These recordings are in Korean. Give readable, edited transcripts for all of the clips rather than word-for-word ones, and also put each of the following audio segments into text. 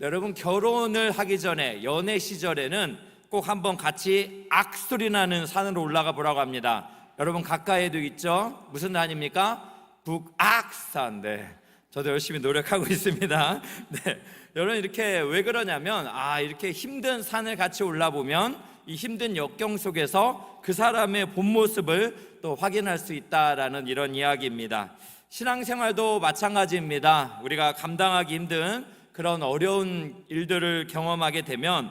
여러분, 결혼을 하기 전에 연애 시절에는 꼭 한번 같이 악소리 나는 산으로 올라가 보라고 합니다. 여러분 가까이에도 있죠? 무슨 산입니까? 북악산. 네, 저도 열심히 노력하고 있습니다. 네, 여러분 이렇게 왜 그러냐면 이렇게 힘든 산을 같이 올라보면 이 힘든 역경 속에서 그 사람의 본 모습을 또 확인할 수 있다라는 이런 이야기입니다. 신앙생활도 마찬가지입니다. 우리가 감당하기 힘든 그런 어려운 일들을 경험하게 되면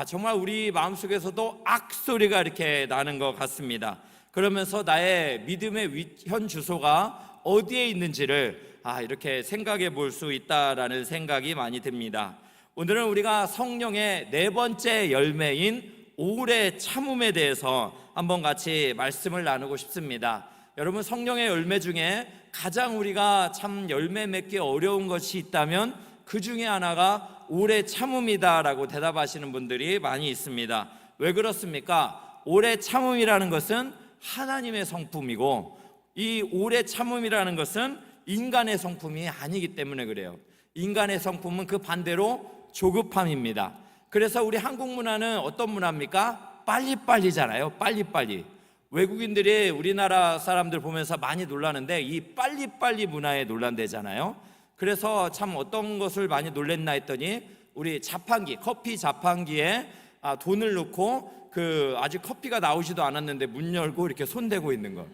정말 우리 마음속에서도 악소리가 이렇게 나는 것 같습니다. 그러면서 나의 믿음의 현 주소가 어디에 있는지를 이렇게 생각해 볼 수 있다라는 생각이 많이 듭니다. 오늘은 우리가 성령의 네 번째 열매인 오래 참음에 대해서 한번 같이 말씀을 나누고 싶습니다. 여러분, 성령의 열매 중에 가장 우리가 참 열매 맺기 어려운 것이 있다면 그 중에 하나가 오래 참음이다라고 대답하시는 분들이 많이 있습니다. 왜 그렇습니까? 오래 참음이라는 것은 하나님의 성품이고 이 오래 참음이라는 것은 인간의 성품이 아니기 때문에 그래요. 인간의 성품은 그 반대로 조급함입니다. 그래서 우리 한국 문화는 어떤 문화입니까? 빨리빨리잖아요. 빨리빨리. 외국인들이 우리나라 사람들 보면서 많이 놀라는데 이 빨리빨리 문화에 놀란대잖아요. 그래서 참 어떤 것을 많이 놀랬나 했더니 우리 자판기, 커피 자판기에 돈을 넣고 아직 커피가 나오지도 않았는데 문 열고 이렇게 손대고 있는 것.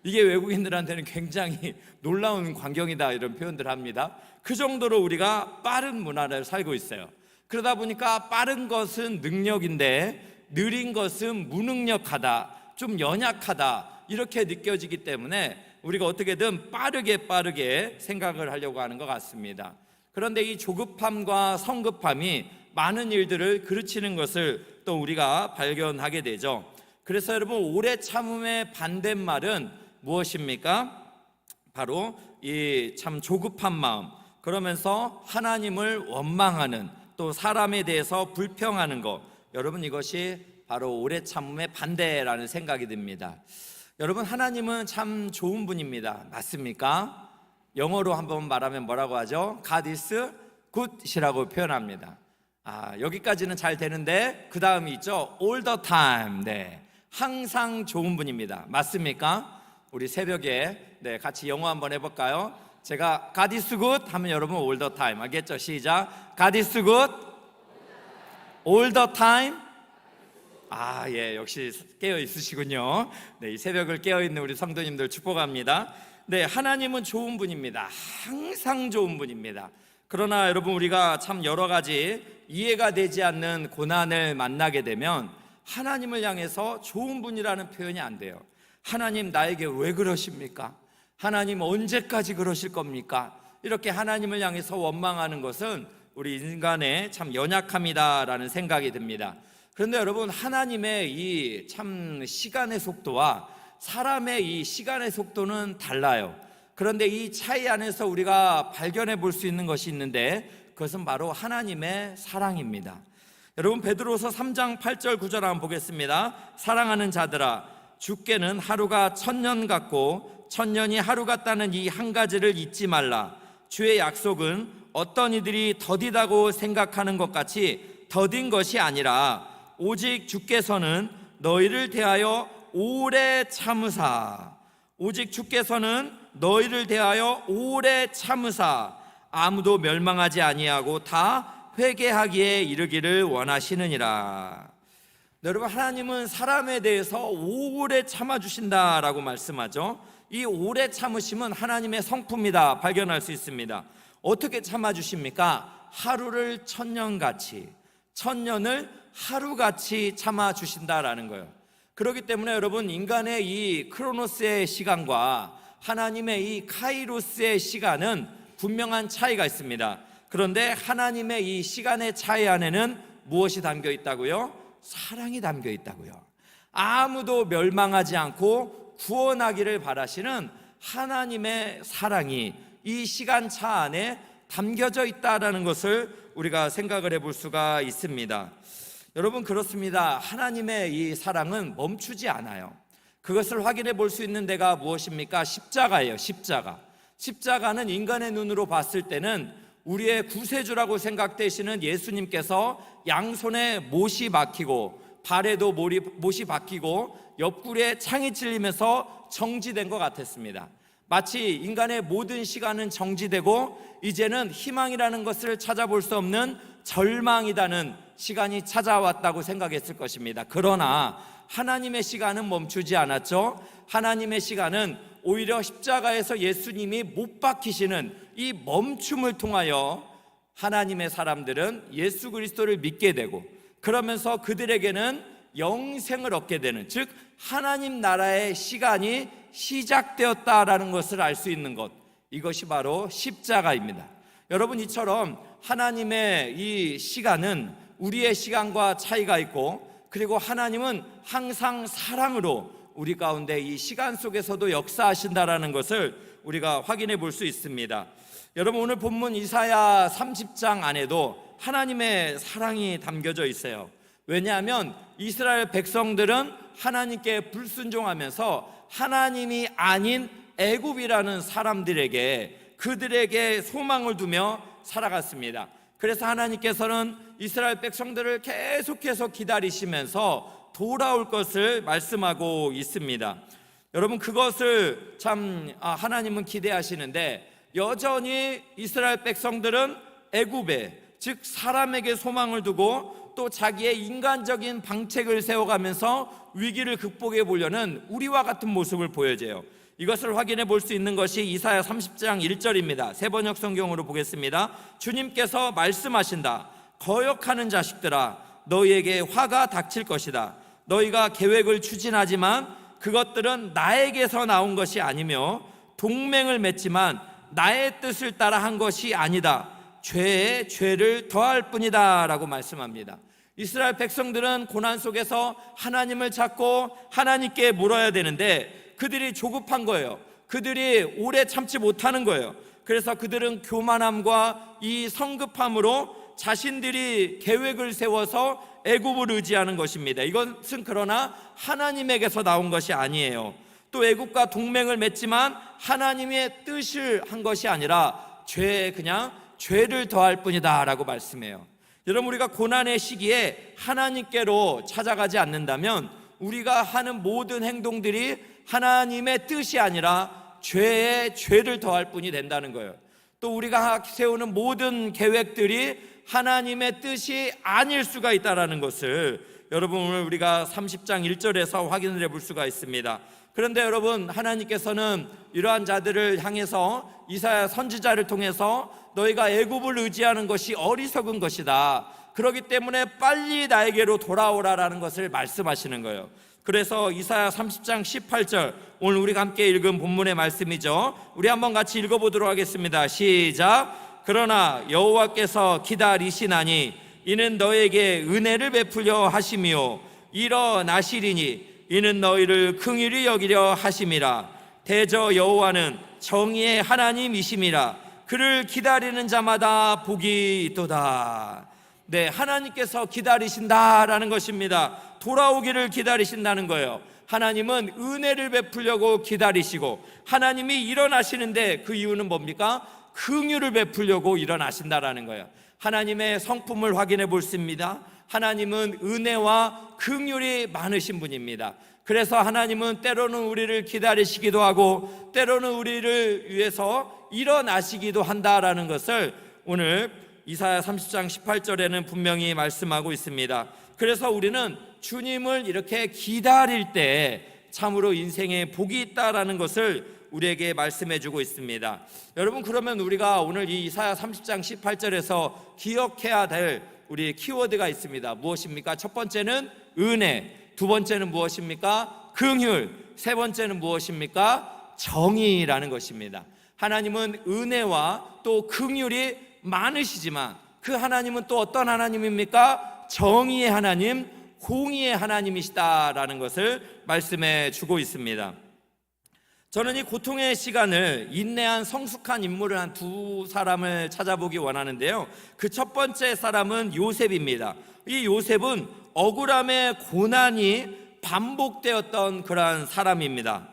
이게 외국인들한테는 굉장히 놀라운 광경이다 이런 표현들을 합니다. 그 정도로 우리가 빠른 문화를 살고 있어요. 그러다 보니까 빠른 것은 능력인데 느린 것은 무능력하다, 좀 연약하다 이렇게 느껴지기 때문에 우리가 어떻게든 빠르게 생각을 하려고 하는 것 같습니다. 그런데 이 조급함과 성급함이 많은 일들을 그르치는 것을 또 우리가 발견하게 되죠. 그래서 여러분, 오래 참음의 반대말은 무엇입니까? 바로 이 참 조급한 마음, 그러면서 하나님을 원망하는, 또 사람에 대해서 불평하는 것, 여러분 이것이 바로 오래 참음의 반대라는 생각이 듭니다. 여러분, 하나님은 참 좋은 분입니다. 맞습니까? 영어로 한번 말하면 뭐라고 하죠? God is good이라고 표현합니다. 여기까지는 잘 되는데 그 다음이 있죠? All the time. 네, 항상 좋은 분입니다. 맞습니까? 우리 새벽에 같이 영어 한번 해볼까요? 제가 God is good 하면 여러분 all the time. 알겠죠? 시작. God is good all the time. 예, 역시 깨어 있으시군요. 네, 이 새벽을 깨어 있는 우리 성도님들 축복합니다. 네, 하나님은 좋은 분입니다. 항상 좋은 분입니다. 그러나 여러분, 우리가 참 여러 가지 이해가 되지 않는 고난을 만나게 되면 하나님을 향해서 좋은 분이라는 표현이 안 돼요. 하나님 나에게 왜 그러십니까? 하나님 언제까지 그러실 겁니까? 이렇게 하나님을 향해서 원망하는 것은 우리 인간의 참 연약함이다라는 생각이 듭니다. 그런데 여러분, 하나님의 이 참 시간의 속도와 사람의 이 시간의 속도는 달라요. 그런데 이 차이 안에서 우리가 발견해 볼 수 있는 것이 있는데 그것은 바로 하나님의 사랑입니다. 여러분, 베드로서 3장 8절 9절 한번 보겠습니다. 사랑하는 자들아, 주께는 하루가 1000년 같고 1000년이 하루 같다는 이 한 가지를 잊지 말라. 주의 약속은 어떤 이들이 더디다고 생각하는 것 같이 더딘 것이 아니라 오직 주께서는 너희를 대하여 오래 참으사, 오직 주께서는 너희를 대하여 오래 참으사 아무도 멸망하지 아니하고 다 회개하기에 이르기를 원하시느니라. 여러분, 하나님은 사람에 대해서 오래 참아주신다라고 말씀하죠. 이 오래 참으심은 하나님의 성품이다 발견할 수 있습니다. 어떻게 참아주십니까? 하루를 1000년같이, 1000년을 하루같이 참아주신다라는 거예요. 그렇기 때문에 여러분, 인간의 이 크로노스의 시간과 하나님의 이 카이로스의 시간은 분명한 차이가 있습니다. 그런데 하나님의 이 시간의 차이 안에는 무엇이 담겨 있다고요? 사랑이 담겨 있다고요. 아무도 멸망하지 않고 구원하기를 바라시는 하나님의 사랑이 이 시간차 안에 담겨져 있다라는 것을 우리가 생각을 해볼 수가 있습니다. 여러분, 그렇습니다. 하나님의 이 사랑은 멈추지 않아요. 그것을 확인해 볼 수 있는 데가 무엇입니까? 십자가예요. 십자가는 인간의 눈으로 봤을 때는 우리의 구세주라고 생각되시는 예수님께서 양손에 못이 박히고 발에도 못이 박히고 옆구리에 창이 찔리면서 정지된 것 같았습니다. 마치 인간의 모든 시간은 정지되고 이제는 희망이라는 것을 찾아볼 수 없는 절망이라는 시간이 찾아왔다고 생각했을 것입니다. 그러나 하나님의 시간은 멈추지 않았죠. 하나님의 시간은 오히려 십자가에서 예수님이 못 박히시는 이 멈춤을 통하여 하나님의 사람들은 예수 그리스도를 믿게 되고, 그러면서 그들에게는 영생을 얻게 되는, 즉 하나님 나라의 시간이 시작되었다라는 것을 알 수 있는 것, 이것이 바로 십자가입니다. 여러분, 이처럼 하나님의 이 시간은 우리의 시간과 차이가 있고, 그리고 하나님은 항상 사랑으로 우리 가운데 이 시간 속에서도 역사하신다라는 것을 우리가 확인해 볼 수 있습니다. 여러분, 오늘 본문 이사야 30장 안에도 하나님의 사랑이 담겨져 있어요. 왜냐하면 이스라엘 백성들은 하나님께 불순종하면서 하나님이 아닌 애굽이라는 사람들에게, 그들에게 소망을 두며 살아갔습니다. 그래서 하나님께서는 이스라엘 백성들을 계속해서 기다리시면서 돌아올 것을 말씀하고 있습니다. 여러분, 그것을 참 하나님은 기대하시는데, 여전히 이스라엘 백성들은 애굽에, 즉 사람에게 소망을 두고 또 자기의 인간적인 방책을 세워가면서 위기를 극복해 보려는 우리와 같은 모습을 보여줘요. 이것을 확인해 볼 수 있는 것이 이사야 30장 1절입니다. 새번역 성경으로 보겠습니다. 주님께서 말씀하신다. 거역하는 자식들아, 너희에게 화가 닥칠 것이다. 너희가 계획을 추진하지만 그것들은 나에게서 나온 것이 아니며, 동맹을 맺지만 나의 뜻을 따라 한 것이 아니다. 죄에 죄를 더할 뿐이다 라고 말씀합니다. 이스라엘 백성들은 고난 속에서 하나님을 찾고 하나님께 물어야 되는데 그들이 조급한 거예요. 그들이 오래 참지 못하는 거예요. 그래서 그들은 교만함과 이 성급함으로 자신들이 계획을 세워서 애굽을 의지하는 것입니다. 이것은 그러나 하나님에게서 나온 것이 아니에요. 또 애굽과 동맹을 맺지만 하나님의 뜻을 한 것이 아니라 죄에 그냥 죄를 더할 뿐이다 라고 말씀해요. 여러분, 우리가 고난의 시기에 하나님께로 찾아가지 않는다면 우리가 하는 모든 행동들이 하나님의 뜻이 아니라 죄에 죄를 더할 뿐이 된다는 거예요. 또 우리가 세우는 모든 계획들이 하나님의 뜻이 아닐 수가 있다는 것을 여러분, 오늘 우리가 30장 1절에서 확인을 해볼 수가 있습니다. 그런데 여러분, 하나님께서는 이러한 자들을 향해서 이사야 선지자를 통해서 너희가 애굽을 의지하는 것이 어리석은 것이다. 그렇기 때문에 빨리 나에게로 돌아오라라는 것을 말씀하시는 거예요. 그래서 이사야 30장 18절, 오늘 우리가 함께 읽은 본문의 말씀이죠. 우리 한번 같이 읽어보도록 하겠습니다. 시작. 그러나 여호와께서 기다리시나니 이는 너에게 은혜를 베풀려 하심이요 일어나시리니 이는 너희를 긍휼히 여기려 하심이라. 대저 여호와는 정의의 하나님이심이라. 그를 기다리는 자마다 복이 있도다. 네, 하나님께서 기다리신다라는 것입니다. 돌아오기를 기다리신다는 거예요. 하나님은 은혜를 베풀려고 기다리시고, 하나님이 일어나시는데 그 이유는 뭡니까? 긍휼을 베풀려고 일어나신다라는 거예요. 하나님의 성품을 확인해 볼 수 있습니다. 하나님은 은혜와 긍휼이 많으신 분입니다. 그래서 하나님은 때로는 우리를 기다리시기도 하고 때로는 우리를 위해서 일어나시기도 한다라는 것을 오늘 이사야 30장 18절에는 분명히 말씀하고 있습니다. 그래서 우리는 주님을 이렇게 기다릴 때 참으로 인생에 복이 있다라는 것을 우리에게 말씀해 주고 있습니다. 여러분, 그러면 우리가 오늘 이 이사야 30장 18절에서 기억해야 될 우리 키워드가 있습니다. 무엇입니까? 첫 번째는 은혜, 두 번째는 무엇입니까? 긍휼, 세 번째는 무엇입니까? 정의라는 것입니다. 하나님은 은혜와 또 긍휼이 많으시지만 그 하나님은 또 어떤 하나님입니까? 정의의 하나님, 공의의 하나님이시다라는 것을 말씀해 주고 있습니다. 저는 이 고통의 시간을 인내한 성숙한 인물을 한 두 사람을 찾아보기 원하는데요. 그 첫 번째 사람은 요셉입니다. 이 요셉은 억울함의 고난이 반복되었던 그러한 사람입니다.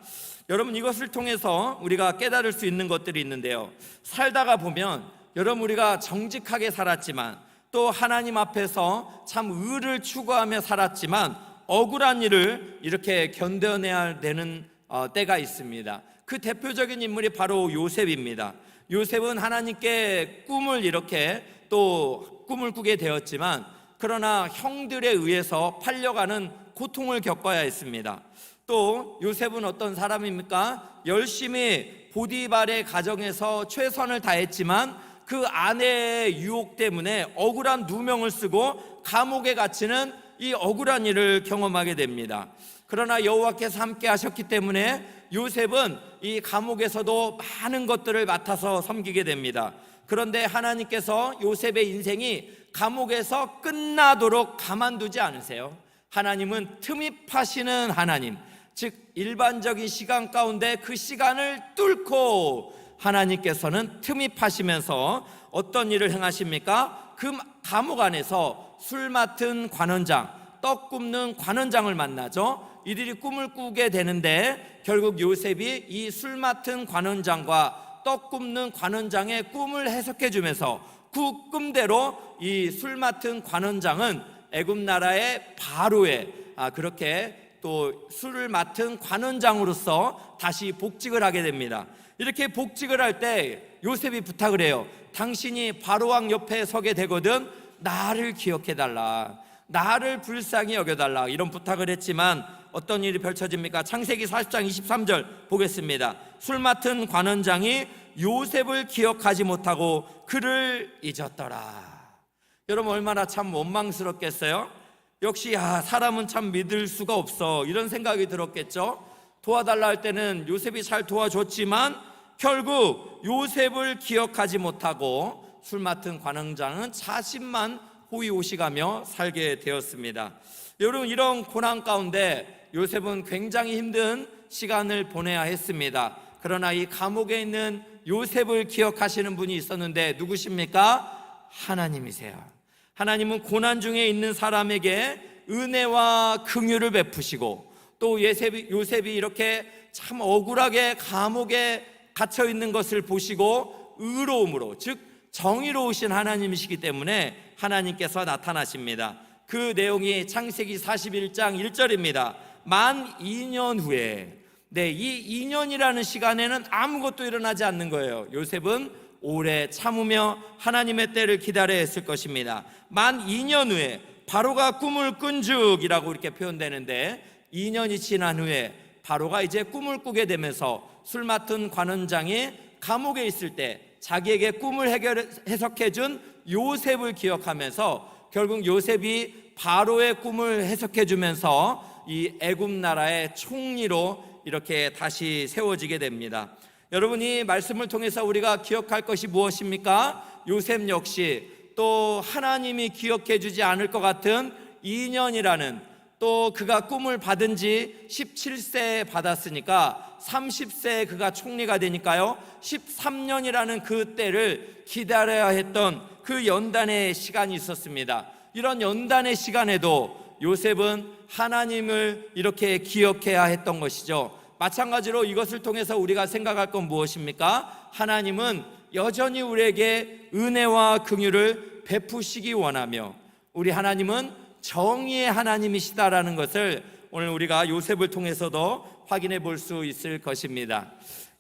여러분, 이것을 통해서 우리가 깨달을 수 있는 것들이 있는데요. 살다가 보면 여러분, 우리가 정직하게 살았지만 또 하나님 앞에서 참 의를 추구하며 살았지만 억울한 일을 이렇게 견뎌내야 되는 때가 있습니다. 그 대표적인 인물이 바로 요셉입니다. 요셉은 하나님께 꿈을 이렇게 또 꿈을 꾸게 되었지만 그러나 형들에 의해서 팔려가는 고통을 겪어야 했습니다. 또 요셉은 어떤 사람입니까? 열심히 보디발의 가정에서 최선을 다했지만 그 아내의 유혹 때문에 억울한 누명을 쓰고 감옥에 갇히는 이 억울한 일을 경험하게 됩니다. 그러나 여호와께서 함께 하셨기 때문에 요셉은 이 감옥에서도 많은 것들을 맡아서 섬기게 됩니다. 그런데 하나님께서 요셉의 인생이 감옥에서 끝나도록 가만두지 않으세요. 하나님은 틈이 파시는 하나님, 즉 일반적인 시간 가운데 그 시간을 뚫고 하나님께서는 틈이 파시면서 어떤 일을 행하십니까? 그 감옥 안에서 술 맡은 관원장, 떡 굽는 관원장을 만나죠. 이들이 꿈을 꾸게 되는데 결국 요셉이 이 술 맡은 관원장과 떡 굽는 관원장의 꿈을 해석해 주면서 그 꿈대로 이 술 맡은 관원장은 애굽 나라의 바로의 그렇게 또 술을 맡은 관원장으로서 다시 복직을 하게 됩니다. 이렇게 복직을 할 때 요셉이 부탁을 해요. 당신이 바로왕 옆에 서게 되거든 나를 기억해달라, 나를 불쌍히 여겨달라, 이런 부탁을 했지만 어떤 일이 펼쳐집니까? 창세기 40장 23절 보겠습니다. 술 맡은 관원장이 요셉을 기억하지 못하고 그를 잊었더라. 여러분, 얼마나 참 원망스럽겠어요? 역시 사람은 참 믿을 수가 없어, 이런 생각이 들었겠죠. 도와달라 할 때는 요셉이 잘 도와줬지만 결국 요셉을 기억하지 못하고 술 맡은 관원장은 자신만 호의호식하며 살게 되었습니다. 여러분, 이런 고난 가운데 요셉은 굉장히 힘든 시간을 보내야 했습니다. 그러나 이 감옥에 있는 요셉을 기억하시는 분이 있었는데 누구십니까? 하나님이세요. 하나님은 고난 중에 있는 사람에게 은혜와 긍휼을 베푸시고 또 요셉이 이렇게 참 억울하게 감옥에 갇혀 있는 것을 보시고 의로움으로, 즉 정의로우신 하나님이시기 때문에 하나님께서 나타나십니다. 그 내용이 창세기 41장 1절입니다. 만 2년 후에, 이 2년이라는 시간에는 아무것도 일어나지 않는 거예요. 요셉은 오래 참으며 하나님의 때를 기다려야 했을 것입니다. 만 2년 후에 바로가 꿈을 꾼죽이라고 이렇게 표현되는데 2년이 지난 후에 바로가 이제 꿈을 꾸게 되면서 술 맡은 관원장이 감옥에 있을 때 자기에게 꿈을 해석해준 요셉을 기억하면서 결국 요셉이 바로의 꿈을 해석해주면서 이 애굽 나라의 총리로 이렇게 다시 세워지게 됩니다. 여러분, 이 말씀을 통해서 우리가 기억할 것이 무엇입니까? 요셉 역시 또 하나님이 기억해 주지 않을 것 같은 2년이라는, 또 그가 꿈을 받은 지 17세에 받았으니까 30세에 그가 총리가 되니까요 13년이라는 그 때를 기다려야 했던 그 연단의 시간이 있었습니다. 이런 연단의 시간에도 요셉은 하나님을 이렇게 기억해야 했던 것이죠. 마찬가지로 이것을 통해서 우리가 생각할 건 무엇입니까? 하나님은 여전히 우리에게 은혜와 긍휼을 베푸시기 원하며 우리 하나님은 정의의 하나님이시다라는 것을 오늘 우리가 요셉을 통해서도 확인해 볼 수 있을 것입니다.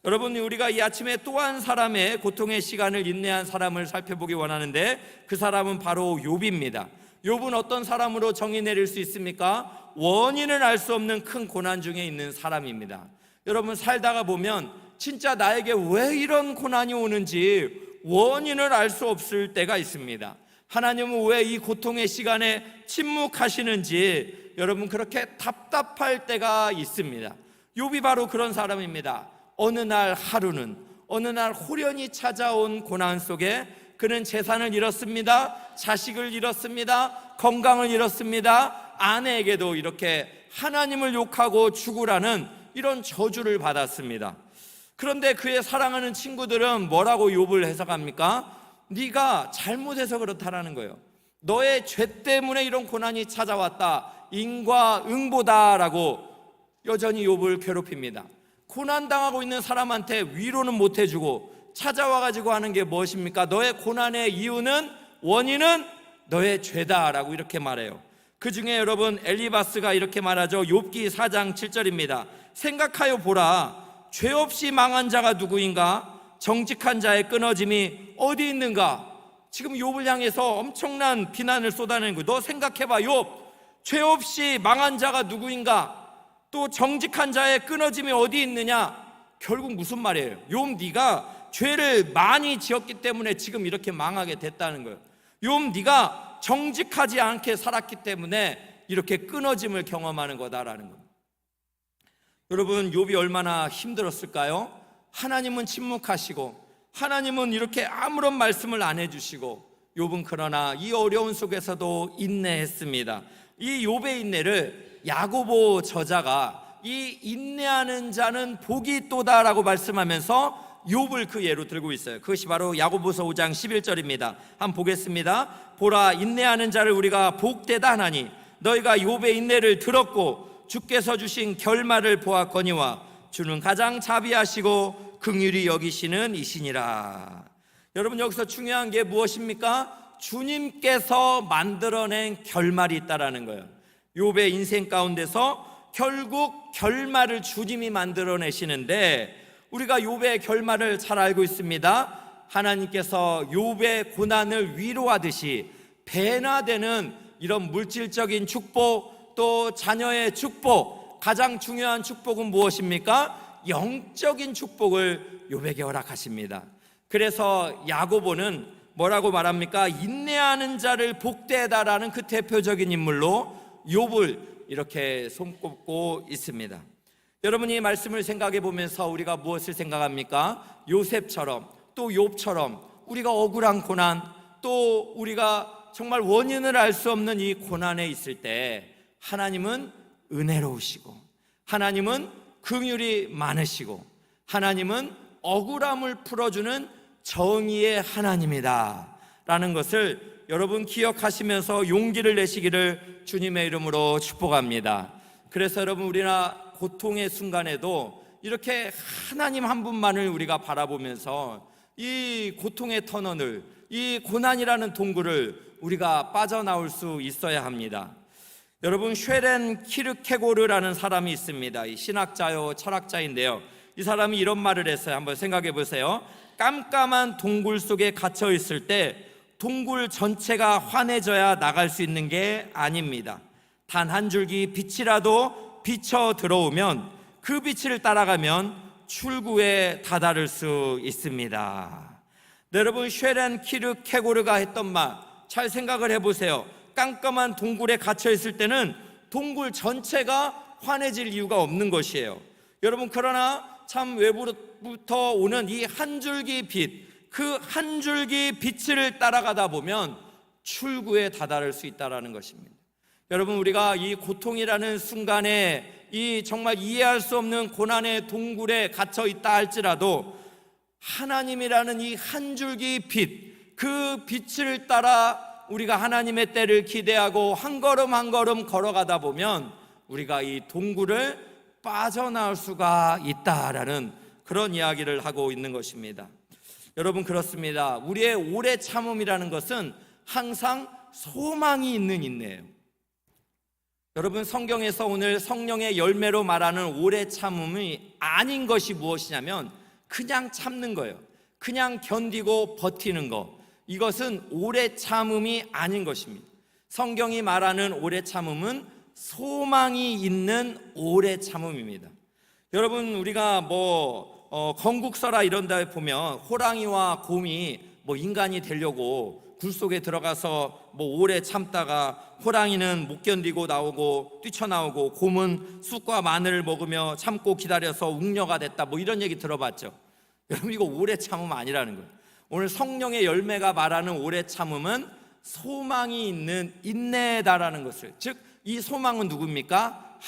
여러분, 우리가 이 아침에 또 한 사람의 고통의 시간을 인내한 사람을 살펴보기 원하는데 그 사람은 바로 욥입니다. 욥은 어떤 사람으로 정의 내릴 수 있습니까? 원인을 알 수 없는 큰 고난 중에 있는 사람입니다. 여러분, 살다가 보면 진짜 나에게 왜 이런 고난이 오는지 원인을 알 수 없을 때가 있습니다. 하나님은 왜 이 고통의 시간에 침묵하시는지 여러분 그렇게 답답할 때가 있습니다. 욥이 바로 그런 사람입니다. 어느 날 홀연히 찾아온 고난 속에 그는 재산을 잃었습니다. 자식을 잃었습니다. 건강을 잃었습니다. 아내에게도 이렇게 하나님을 욕하고 죽으라는 이런 저주를 받았습니다. 그런데 그의 사랑하는 친구들은 뭐라고 욥을 해석합니까? 네가 잘못해서 그렇다라는 거예요. 너의 죄 때문에 이런 고난이 찾아왔다. 인과응보다라고 여전히 욥을 괴롭힙니다. 고난당하고 있는 사람한테 위로는 못 해주고 찾아와 가지고 하는 게 무엇입니까? 너의 고난의 이유는, 원인은 너의 죄다라고 이렇게 말해요. 그 중에 여러분 엘리바스가 이렇게 말하죠. 욥기 4장 7절입니다. 생각하여 보라, 죄 없이 망한 자가 누구인가? 정직한 자의 끊어짐이 어디 있는가? 지금 욥을 향해서 엄청난 비난을 쏟아내는 거예요. 너 생각해봐, 욥, 죄 없이 망한 자가 누구인가? 또 정직한 자의 끊어짐이 어디 있느냐? 결국 무슨 말이에요? 욥, 네가 죄를 많이 지었기 때문에 지금 이렇게 망하게 됐다는 거예요. 욥, 네가 정직하지 않게 살았기 때문에 이렇게 끊어짐을 경험하는 거다라는 겁니다. 여러분, 욥이 얼마나 힘들었을까요? 하나님은 침묵하시고 하나님은 이렇게 아무런 말씀을 안 해주시고, 욥은 그러나 이 어려운 속에서도 인내했습니다. 이 욥의 인내를 야고보 저자가 이 인내하는 자는 복이 있도다라고 말씀하면서 욥을 그 예로 들고 있어요. 그것이 바로 야고보서 5장 11절입니다. 한번 보겠습니다. 보라, 인내하는 자를 우리가 복되다 하나니 너희가 욥의 인내를 들었고 주께서 주신 결말을 보았거니와 주는 가장 자비하시고 긍휼히 여기시는 이시니라. 여러분, 여기서 중요한 게 무엇입니까? 주님께서 만들어낸 결말이 있다라는 거예요. 욥의 인생 가운데서 결국 결말을 주님이 만들어내시는데, 우리가 욥의 결말을 잘 알고 있습니다. 하나님께서 욥의 고난을 위로하듯이 배나 되는 이런 물질적인 축복, 또 자녀의 축복, 가장 중요한 축복은 무엇입니까? 영적인 축복을 욥에게 허락하십니다. 그래서 야고보는 뭐라고 말합니까? 인내하는 자를 복되다라는 그 대표적인 인물로 욥을 이렇게 손꼽고 있습니다. 여러분이 이 말씀을 생각해 보면서 우리가 무엇을 생각합니까? 요셉처럼, 또 욥처럼 우리가 억울한 고난, 또 우리가 정말 원인을 알 수 없는 이 고난에 있을 때 하나님은 은혜로우시고, 하나님은 긍휼이 많으시고, 하나님은 억울함을 풀어주는 정의의 하나님이다 라는 것을 여러분 기억하시면서 용기를 내시기를 주님의 이름으로 축복합니다. 그래서 여러분, 우리나 고통의 순간에도 이렇게 하나님 한 분만을 우리가 바라보면서 이 고통의 터널을, 이 고난이라는 동굴을 우리가 빠져나올 수 있어야 합니다. 여러분, 쉐렌 키르케고르라는 사람이 있습니다. 이 신학자요 철학자인데요, 이 사람이 이런 말을 했어요. 한번 생각해 보세요. 깜깜한 동굴 속에 갇혀 있을 때 동굴 전체가 환해져야 나갈 수 있는 게 아닙니다. 단 한 줄기 빛이라도 비쳐 들어오면 그 빛을 따라가면 출구에 다다를 수 있습니다. 네, 여러분, 쉐렌 키르케고르가 했던 말 잘 생각을 해보세요. 깜깜한 동굴에 갇혀 있을 때는 동굴 전체가 환해질 이유가 없는 것이에요. 여러분, 그러나 참 외부부터 오는 이 한 줄기 빛, 그 한 줄기 빛을 따라가다 보면 출구에 다다를 수 있다는 것입니다. 여러분, 우리가 이 고통이라는 순간에 이 정말 이해할 수 없는 고난의 동굴에 갇혀 있다 할지라도 하나님이라는 이 한 줄기 빛, 그 빛을 따라 우리가 하나님의 때를 기대하고 한 걸음 한 걸음 걸어가다 보면 우리가 이 동굴을 빠져나올 수가 있다라는 그런 이야기를 하고 있는 것입니다. 여러분, 그렇습니다. 우리의 오래 참음이라는 것은 항상 소망이 있는 인내예요. 여러분, 성경에서 오늘 성령의 열매로 말하는 오래 참음이 아닌 것이 무엇이냐면 그냥 참는 거예요. 그냥 견디고 버티는 거. 이것은 오래 참음이 아닌 것입니다. 성경이 말하는 오래 참음은 소망이 있는 오래 참음입니다. 여러분, 우리가 건국서라 이런 데 보면 호랑이와 곰이 인간이 되려고 굴 속에 들어가서 오래 참다가 호랑이는 못 견디고 나오고 뛰쳐나오고 곰은 쑥과 마늘을 먹으며 참고 기다려서 웅녀가 됐다, 이런 얘기 들어봤죠. 여러분, 이거 오래 참음 아니라는 거예요. 오늘 성령의 열매가 말하는 오래 참음은 소망이 있는 인내다라는 것을, 즉 이 소망은 누굽니까?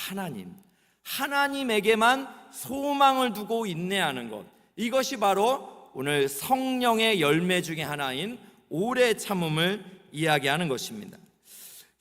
하나님에게만 소망을 두고 인내하는 것, 이것이 바로 오늘 성령의 열매 중에 하나인 오래 참음을 이야기하는 것입니다.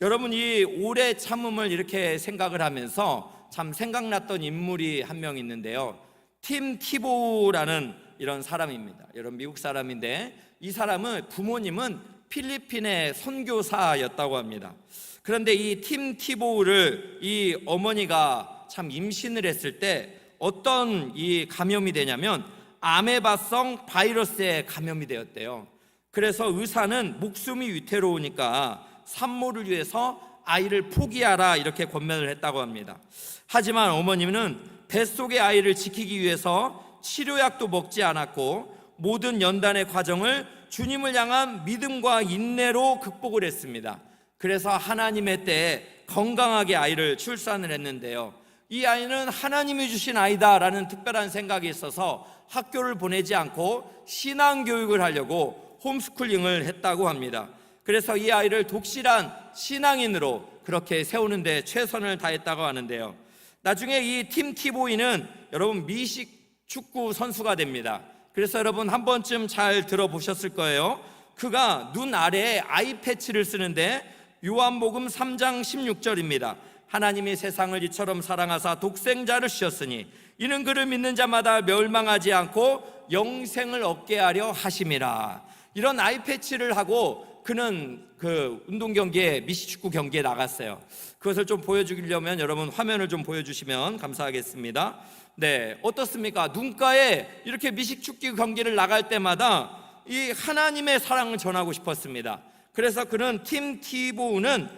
여러분, 이 오래 참음을 이렇게 생각을 하면서 참 생각났던 인물이 한 명 있는데요, 팀 티보우라는 이런 사람입니다. 여러분 미국 사람인데 이 사람은 부모님은 필리핀의 선교사였다고 합니다. 그런데 이 팀 티보우를 이 어머니가 참 임신을 했을 때 어떤 이 감염이 되냐면 아메바성 바이러스에 감염이 되었대요. 그래서 의사는 목숨이 위태로우니까 산모를 위해서 아이를 포기하라 이렇게 권면을 했다고 합니다. 하지만 어머니는 뱃속의 아이를 지키기 위해서 치료약도 먹지 않았고 모든 연단의 과정을 주님을 향한 믿음과 인내로 극복을 했습니다. 그래서 하나님의 때에 건강하게 아이를 출산을 했는데요, 이 아이는 하나님이 주신 아이다라는 특별한 생각이 있어서 학교를 보내지 않고 신앙교육을 하려고 홈스쿨링을 했다고 합니다. 그래서 이 아이를 독실한 신앙인으로 그렇게 세우는 데 최선을 다했다고 하는데요, 나중에 이 팀 티보이는 여러분 미식 축구 선수가 됩니다. 그래서 여러분 한 번쯤 잘 들어보셨을 거예요. 그가 눈 아래에 아이 패치를 쓰는데 요한복음 3장 16절입니다. 하나님이 세상을 이처럼 사랑하사 독생자를 주셨으니 이는 그를 믿는 자마다 멸망하지 않고 영생을 얻게 하려 하심이라. 이런 아이 패치를 하고 그는 그 운동 경기에 미식축구 경기에 나갔어요. 그것을 좀 보여주려면 여러분 화면을 좀 보여주시면 감사하겠습니다. 네, 어떻습니까? 눈가에 이렇게 미식축구 경기를 나갈 때마다 이 하나님의 사랑을 전하고 싶었습니다. 그래서 그는 팀 티보우는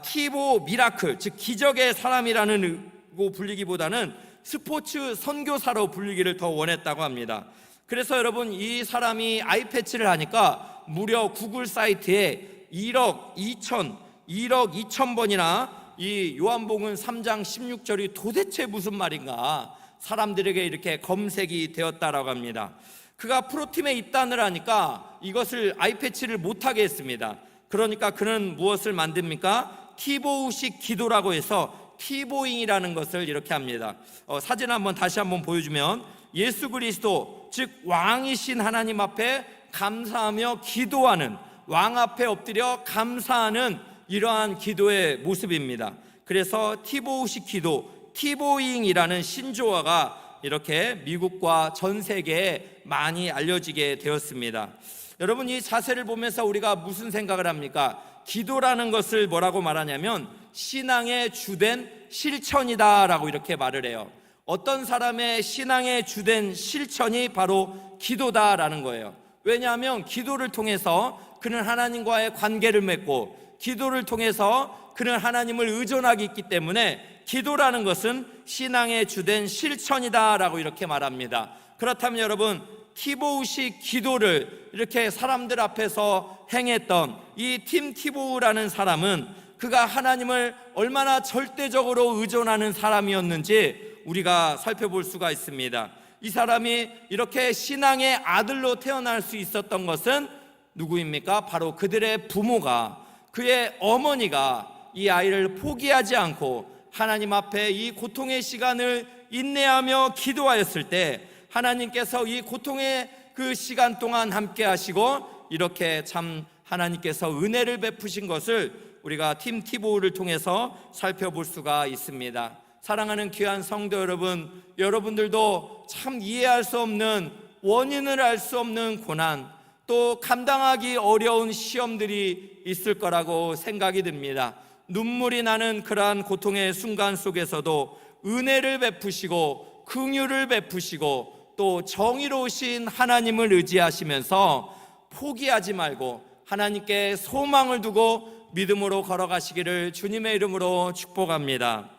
티보 미라클, 즉 기적의 사람이라는 거 불리기보다는 스포츠 선교사로 불리기를 더 원했다고 합니다. 그래서 여러분 이 사람이 아이패치를 하니까 무려 구글 사이트에 1억 2천 번이나 이 요한복음 3장 16절이 도대체 무슨 말인가 사람들에게 이렇게 검색이 되었다라고 합니다. 그가 프로팀에 입단을 하니까 이것을 아이패치를 못하게 했습니다. 그러니까 그는 무엇을 만듭니까? 티보우식 기도라고 해서 티보잉이라는 것을 이렇게 합니다. 사진 다시 한번 보여주면 예수 그리스도 즉 왕이신 하나님 앞에 감사하며 기도하는, 왕 앞에 엎드려 감사하는 이러한 기도의 모습입니다. 그래서 티보우식 기도, 티보잉이라는 신조어가 이렇게 미국과 전 세계에 많이 알려지게 되었습니다. 여러분 이 자세를 보면서 우리가 무슨 생각을 합니까? 기도라는 것을 뭐라고 말하냐면 신앙의 주된 실천이다라고 이렇게 말을 해요. 어떤 사람의 신앙의 주된 실천이 바로 기도다라는 거예요. 왜냐하면 기도를 통해서 그는 하나님과의 관계를 맺고 기도를 통해서 그는 하나님을 의존하기 있기 때문에 기도라는 것은 신앙의 주된 실천이다라고 이렇게 말합니다. 그렇다면 여러분 티보우식 기도를 이렇게 사람들 앞에서 행했던 이 팀 티보우라는 사람은 그가 하나님을 얼마나 절대적으로 의존하는 사람이었는지 우리가 살펴볼 수가 있습니다. 이 사람이 이렇게 신앙의 아들로 태어날 수 있었던 것은 누구입니까? 바로 그들의 부모가, 그의 어머니가 이 아이를 포기하지 않고 하나님 앞에 이 고통의 시간을 인내하며 기도하였을 때 하나님께서 이 고통의 그 시간 동안 함께 하시고 이렇게 참 하나님께서 은혜를 베푸신 것을 우리가 팀 티보우를 통해서 살펴볼 수가 있습니다. 사랑하는 귀한 성도 여러분, 여러분들도 참 이해할 수 없는, 원인을 알 수 없는 고난, 또 감당하기 어려운 시험들이 있을 거라고 생각이 듭니다. 눈물이 나는 그러한 고통의 순간 속에서도 은혜를 베푸시고 긍휼을 베푸시고 또 정의로우신 하나님을 의지하시면서 포기하지 말고 하나님께 소망을 두고 믿음으로 걸어가시기를 주님의 이름으로 축복합니다.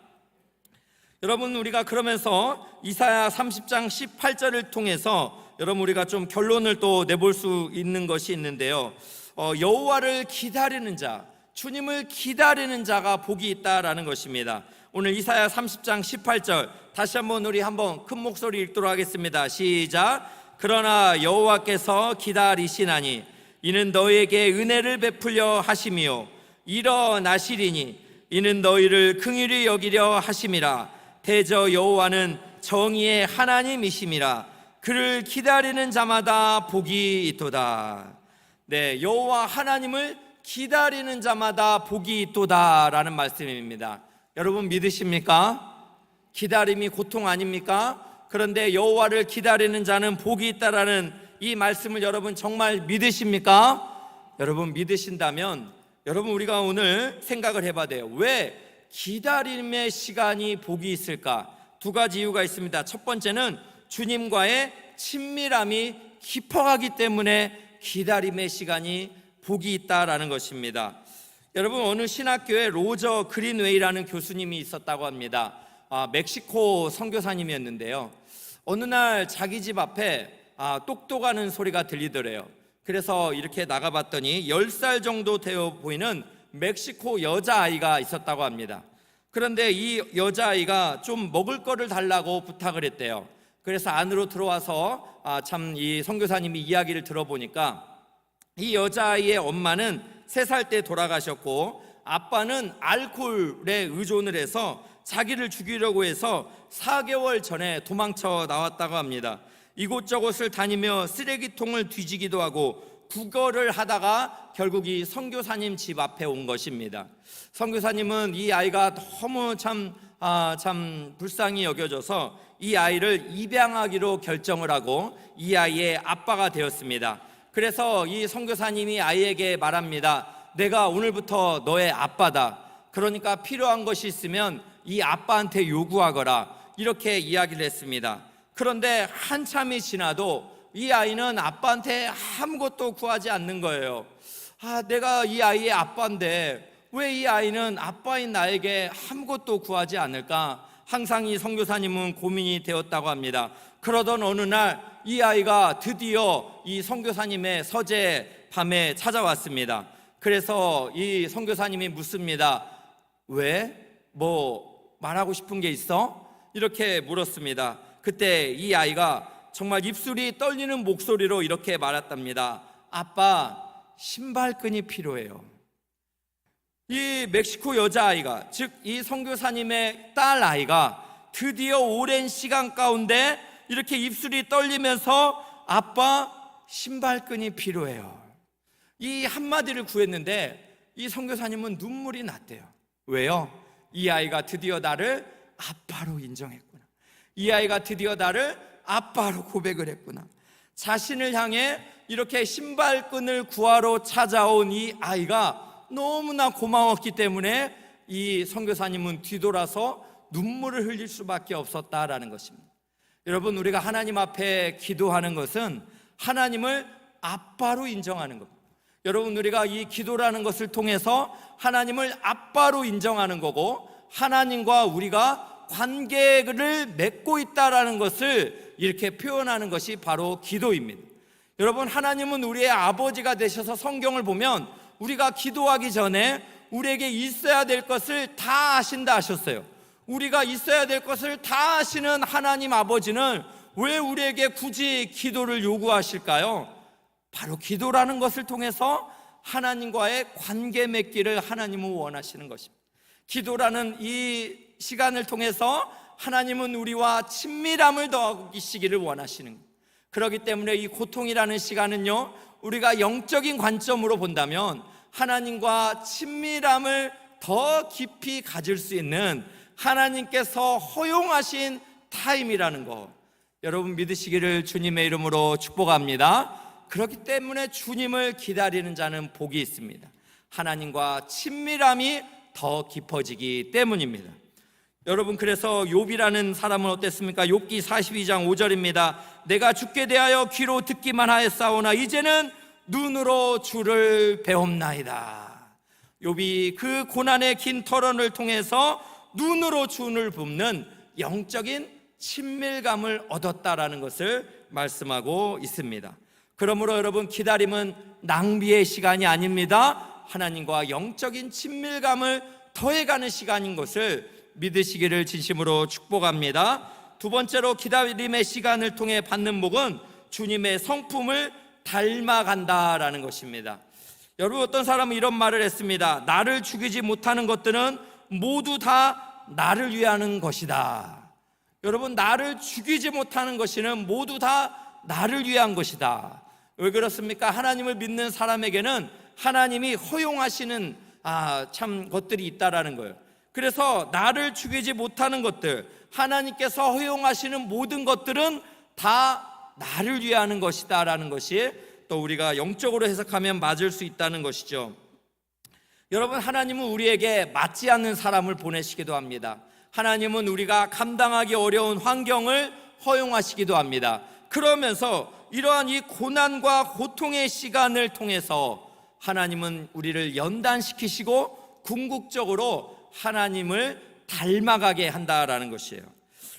여러분 우리가 그러면서 이사야 30장 18절을 통해서 여러분 우리가 좀 결론을 또 내볼 수 있는 것이 있는데요, 여호와를 기다리는 자, 주님을 기다리는 자가 복이 있다라는 것입니다. 오늘 이사야 30장 18절 다시 한번 우리 한번 큰 목소리 읽도록 하겠습니다. 시작. 그러나 여호와께서 기다리시나니 이는 너희에게 은혜를 베풀려 하심이요 일어나시리니 이는 너희를 긍휼히 여기려 하심이라. 대저 여호와는 정의의 하나님이심이라. 그를 기다리는 자마다 복이 있도다. 네, 여호와 하나님을 기다리는 자마다 복이 있도다라는 말씀입니다. 여러분 믿으십니까? 기다림이 고통 아닙니까? 그런데 여호와를 기다리는 자는 복이 있다라는 이 말씀을 여러분 정말 믿으십니까? 여러분 믿으신다면 여러분 우리가 오늘 생각을 해봐야 돼요. 왜 기다림의 시간이 복이 있을까? 두 가지 이유가 있습니다. 첫 번째는 주님과의 친밀함이 깊어가기 때문에 기다림의 시간이 복이 있다라는 것입니다. 여러분 어느 신학교에 로저 그린웨이라는 교수님이 있었다고 합니다. 멕시코 선교사님이었는데요. 어느 날 자기 집 앞에 똑똑하는 소리가 들리더래요. 그래서 이렇게 나가봤더니 10살 정도 되어 보이는 멕시코 여자아이가 있었다고 합니다. 그런데 이 여자아이가 좀 먹을 거를 달라고 부탁을 했대요. 그래서 안으로 들어와서 참 이 선교사님이 이야기를 들어보니까 이 여자아이의 엄마는 3살 때 돌아가셨고 아빠는 알코올에 의존을 해서 자기를 죽이려고 해서 4개월 전에 도망쳐 나왔다고 합니다. 이곳저곳을 다니며 쓰레기통을 뒤지기도 하고 구걸을 하다가 결국 이 선교사님 집 앞에 온 것입니다. 선교사님은 이 아이가 너무 참 불쌍히 여겨져서 이 아이를 입양하기로 결정을 하고 이 아이의 아빠가 되었습니다. 그래서 이 선교사님이 아이에게 말합니다. 내가 오늘부터 너의 아빠다. 그러니까 필요한 것이 있으면 이 아빠한테 요구하거라. 이렇게 이야기를 했습니다. 그런데 한참이 지나도 이 아이는 아빠한테 아무것도 구하지 않는 거예요. 내가 이 아이의 아빠인데 왜 이 아이는 아빠인 나에게 아무것도 구하지 않을까? 항상 이 선교사님은 고민이 되었다고 합니다. 그러던 어느 날 이 아이가 드디어 이 선교사님의 서재 밤에 찾아왔습니다. 그래서 이 선교사님이 묻습니다. 왜? 뭐 말하고 싶은 게 있어? 이렇게 물었습니다. 그때 이 아이가 정말 입술이 떨리는 목소리로 이렇게 말했답니다. 아빠, 신발끈이 필요해요. 이 멕시코 여자아이가, 즉 이 선교사님의 딸 아이가 드디어 오랜 시간 가운데 이렇게 입술이 떨리면서 아빠, 신발끈이 필요해요. 이 한마디를 구했는데 이 선교사님은 눈물이 났대요. 왜요? 이 아이가 드디어 나를 아빠로 인정했구나. 이 아이가 드디어 나를 아빠로 고백을 했구나. 자신을 향해 이렇게 신발끈을 구하러 찾아온 이 아이가 너무나 고마웠기 때문에 이 선교사님은 뒤돌아서 눈물을 흘릴 수밖에 없었다라는 것입니다. 여러분 우리가 하나님 앞에 기도하는 것은 하나님을 아빠로 인정하는 겁니다. 여러분 우리가 이 기도라는 것을 통해서 하나님을 아빠로 인정하는 거고 하나님과 우리가 관계를 맺고 있다라는 것을 이렇게 표현하는 것이 바로 기도입니다. 여러분 하나님은 우리의 아버지가 되셔서 성경을 보면 우리가 기도하기 전에 우리에게 있어야 될 것을 다 아신다 하셨어요. 우리가 있어야 될 것을 다 아시는 하나님 아버지는 왜 우리에게 굳이 기도를 요구하실까요? 바로 기도라는 것을 통해서 하나님과의 관계 맺기를 하나님은 원하시는 것입니다. 기도라는 이 시간을 통해서 하나님은 우리와 친밀함을 더하시기를 원하시는 거예요. 그렇기 때문에 이 고통이라는 시간은요, 우리가 영적인 관점으로 본다면 하나님과 친밀함을 더 깊이 가질 수 있는 하나님께서 허용하신 타임이라는 거, 여러분 믿으시기를 주님의 이름으로 축복합니다. 그렇기 때문에 주님을 기다리는 자는 복이 있습니다. 하나님과 친밀함이 더 깊어지기 때문입니다. 여러분 그래서 욥이라는 사람은 어땠습니까? 욥기 42장 5절입니다. 내가 주께 대하여 귀로 듣기만 하였사오나 이제는 눈으로 주를 배옵나이다. 욥이 그 고난의 긴 토론을 통해서 눈으로 주를 봅는 영적인 친밀감을 얻었다라는 것을 말씀하고 있습니다. 그러므로 여러분 기다림은 낭비의 시간이 아닙니다. 하나님과 영적인 친밀감을 더해가는 시간인 것을 믿으시기를 진심으로 축복합니다. 두 번째로 기다림의 시간을 통해 받는 복은 주님의 성품을 닮아간다라는 것입니다. 여러분 어떤 사람은 이런 말을 했습니다. 나를 죽이지 못하는 것들은 모두 다 나를 위하는 것이다. 여러분 나를 죽이지 못하는 것은 모두 다 나를 위한 것이다. 왜 그렇습니까? 하나님을 믿는 사람에게는 하나님이 허용하시는 참 것들이 있다라는 거예요. 그래서 나를 죽이지 못하는 것들, 하나님께서 허용하시는 모든 것들은 다 나를 위하는 것이다 라는 것이 또 우리가 영적으로 해석하면 맞을 수 있다는 것이죠. 여러분, 하나님은 우리에게 맞지 않는 사람을 보내시기도 합니다. 하나님은 우리가 감당하기 어려운 환경을 허용하시기도 합니다. 그러면서 이러한 이 고난과 고통의 시간을 통해서 하나님은 우리를 연단시키시고 궁극적으로 하나님을 닮아가게 한다라는 것이에요.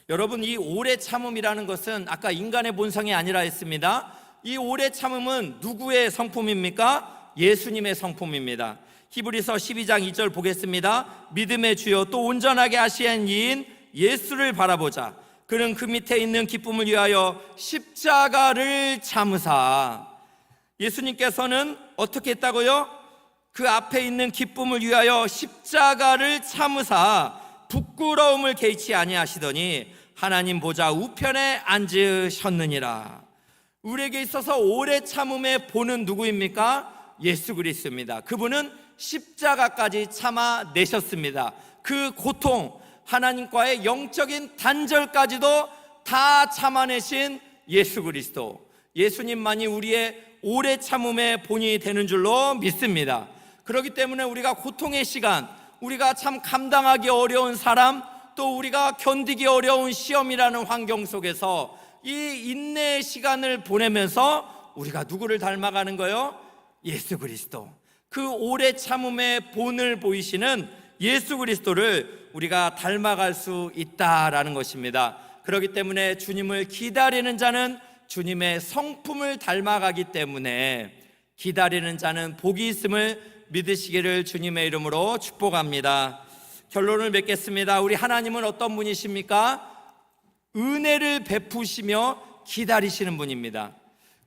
여러분, 이 오래 참음이라는 것은 아까 인간의 본성이 아니라 했습니다. 이 오래 참음은 누구의 성품입니까? 예수님의 성품입니다. 히브리서 12장 2절 보겠습니다. 믿음의 주여 또 온전하게 하시는 이인 예수를 바라보자. 그는 그 밑에 있는 기쁨을 위하여 십자가를 참으사. 예수님께서는 어떻게 했다고요? 그 앞에 있는 기쁨을 위하여 십자가를 참으사 부끄러움을 개의치 아니하시더니 하나님 보좌 우편에 앉으셨느니라. 우리에게 있어서 오래 참음의 본은 누구입니까? 예수 그리스도입니다. 그분은 십자가까지 참아내셨습니다. 그 고통, 하나님과의 영적인 단절까지도 다 참아내신 예수 그리스도, 예수님만이 우리의 오래 참음의 본이 되는 줄로 믿습니다. 그렇기 때문에 우리가 고통의 시간, 우리가 참 감당하기 어려운 사람, 또 우리가 견디기 어려운 시험이라는 환경 속에서 이 인내의 시간을 보내면서 우리가 누구를 닮아가는 거예요? 예수 그리스도. 그 오래 참음의 본을 보이시는 예수 그리스도를 우리가 닮아갈 수 있다라는 것입니다. 그렇기 때문에 주님을 기다리는 자는 주님의 성품을 닮아가기 때문에 기다리는 자는 복이 있음을 믿으시기를 주님의 이름으로 축복합니다. 결론을 맺겠습니다. 우리 하나님은 어떤 분이십니까? 은혜를 베푸시며 기다리시는 분입니다.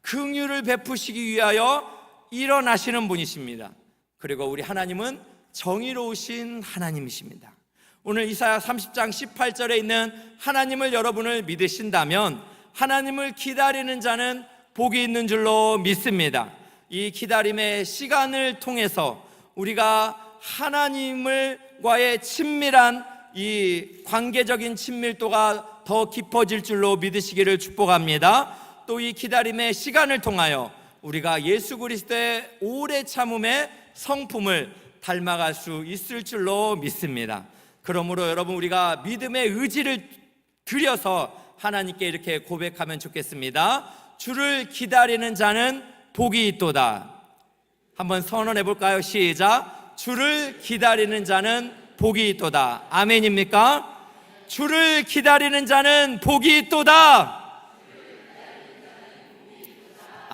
긍휼을 베푸시기 위하여 일어나시는 분이십니다. 그리고 우리 하나님은 정의로우신 하나님이십니다. 오늘 이사야 30장 18절에 있는 하나님을 여러분을 믿으신다면 하나님을 기다리는 자는 복이 있는 줄로 믿습니다. 이 기다림의 시간을 통해서 우리가 하나님과의 친밀한 이 관계적인 친밀도가 더 깊어질 줄로 믿으시기를 축복합니다. 또 이 기다림의 시간을 통하여 우리가 예수 그리스도의 오래 참음의 성품을 닮아갈 수 있을 줄로 믿습니다. 그러므로 여러분, 우리가 믿음의 의지를 들여서 하나님께 이렇게 고백하면 좋겠습니다. 주를 기다리는 자는 복이 있도다. 한번 선언해 볼까요? 시작. 주를 기다리는 자는 복이 있도다. 아멘입니까? 주를 기다리는 자는 복이 있도다.